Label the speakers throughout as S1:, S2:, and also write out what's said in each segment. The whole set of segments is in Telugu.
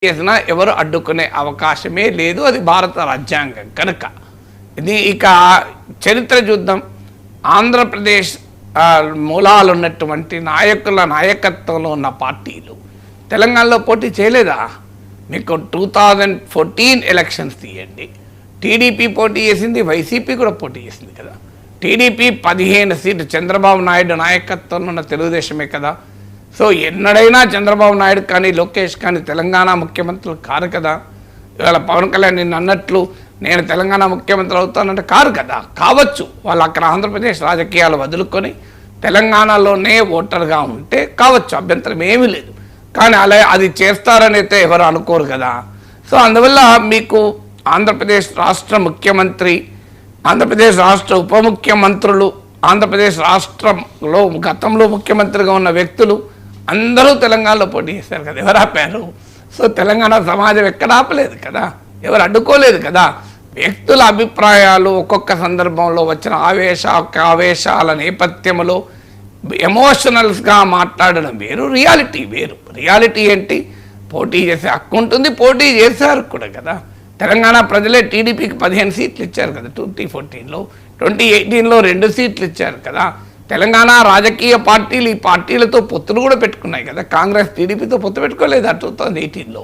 S1: చేసినా ఎవరు అడ్డుకునే అవకాశమే లేదు. అది భారత రాజ్యాంగం కనుక ఇది ఇక చరిత్ర చూద్దాం. ఆంధ్రప్రదేశ్ మూలాలు ఉన్నటువంటి నాయకుల నాయకత్వంలో ఉన్న పార్టీలు తెలంగాణలో పోటీ చేయలేదా? మీకు 2014 ఎలక్షన్స్ తీయండి. టీడీపీ పోటీ చేసింది, వైసీపీ కూడా పోటీ చేసింది కదా. టీడీపీ 15 సీట్లు చంద్రబాబు నాయుడు నాయకత్వంలో ఉన్న తెలుగుదేశమే కదా. సో ఎన్నడైనా చంద్రబాబు నాయుడు కానీ లోకేష్ కానీ తెలంగాణ ముఖ్యమంత్రులు కారు కదా. ఇవాళ పవన్ కళ్యాణ్ నిన్న అన్నట్లు నేను తెలంగాణ ముఖ్యమంత్రి అవుతానంటే కారు కదా. కావచ్చు, వాళ్ళు అక్కడ ఆంధ్రప్రదేశ్ రాజకీయాలు వదులుకొని తెలంగాణలోనే ఓటర్గా ఉంటే కావచ్చు, అభ్యంతరం ఏమీ లేదు. కానీ అలా అది చేస్తారని అయితే ఎవరు అనుకోరు కదా. సో అందువల్ల మీకు ఆంధ్రప్రదేశ్ రాష్ట్ర ముఖ్యమంత్రి, ఆంధ్రప్రదేశ్ రాష్ట్ర ఉప ముఖ్యమంత్రులు, ఆంధ్రప్రదేశ్ రాష్ట్రంలో గతంలో ముఖ్యమంత్రిగా ఉన్న వ్యక్తులు అందరూ తెలంగాణలో పోటీ చేశారు కదా. ఎవరు ఆపారు? సో తెలంగాణ సమాజం ఎక్కడ ఆపలేదు కదా, ఎవరు అడ్డుకోలేదు కదా. వ్యక్తుల అభిప్రాయాలు ఒక్కొక్క సందర్భంలో వచ్చిన ఆవేశాల నేపథ్యంలో ఎమోషనల్స్గా మాట్లాడడం వేరు, రియాలిటీ వేరు. రియాలిటీ ఏంటి? పోటీ చేసే హక్కు ఉంటుంది, పోటీ చేశారు కూడా కదా. తెలంగాణ ప్రజలే టీడీపీకి 15 సీట్లు ఇచ్చారు కదా 2014లో, 2018లో 2 సీట్లు ఇచ్చారు కదా. తెలంగాణ రాజకీయ పార్టీలు ఈ పార్టీలతో పొత్తులు కూడా పెట్టుకున్నాయి కదా. కాంగ్రెస్ టీడీపీతో పొత్తు పెట్టుకోలేదా 2018లో?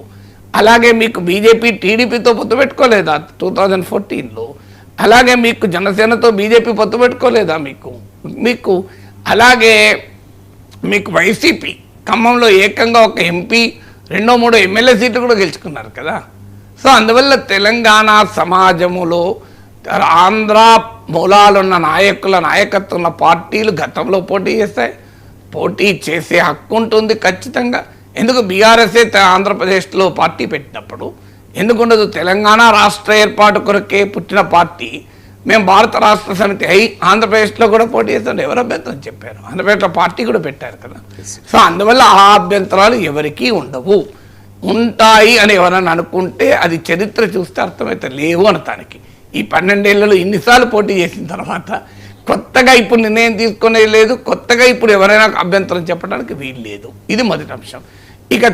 S1: అలాగే మీకు బీజేపీ టీడీపీతో పొత్తు పెట్టుకోలేదా 2014లో? అలాగే మీకు జనసేనతో బీజేపీ పొత్తు పెట్టుకోలేదా? మీకు అలాగే మీకు వైసీపీ ఖమ్మంలో ఏకంగా ఒక ఎంపీ 2-3 ఎమ్మెల్యే సీట్లు కూడా గెలుచుకున్నారు కదా. సో అందువల్ల తెలంగాణ సమాజములో ఆంధ్ర మూలాలున్న నాయకుల నాయకత్వంలో పార్టీలు గతంలో పోటీ చేస్తాయి, పోటీ చేసే హక్కు ఉంటుంది ఖచ్చితంగా. ఎందుకు బీఆర్ఎస్ఏ ఆంధ్రప్రదేశ్లో పార్టీ పెట్టినప్పుడు ఎందుకుండదు? తెలంగాణ రాష్ట్ర ఏర్పాటు కొరకే పుట్టిన పార్టీ మేము భారత రాష్ట్ర సమితి అయి ఆంధ్రప్రదేశ్లో కూడా పోటీ చేస్తాం. ఎవరు అభ్యంతరం చెప్పారు? ఆంధ్రప్రదేశ్లో పార్టీ కూడా పెట్టారు కదా. సో అందువల్ల ఆ అభ్యంతరాలు ఎవరికీ ఉండవు. ఉంటాయి అని ఎవరన్నా అనుకుంటే అది చరిత్ర చూస్తే అర్థమైతే లేవు అనటానికి. ఈ 12 ఏళ్లలో ఇన్నిసార్లు పోటీ చేసిన తర్వాత కొత్తగా ఇప్పుడు నిర్ణయం తీసుకునేది లేదు, కొత్తగా ఇప్పుడు ఎవరైనా అభ్యంతరం చెప్పడానికి వీలు లేదు. ఇది మొదటి అంశం. ఇక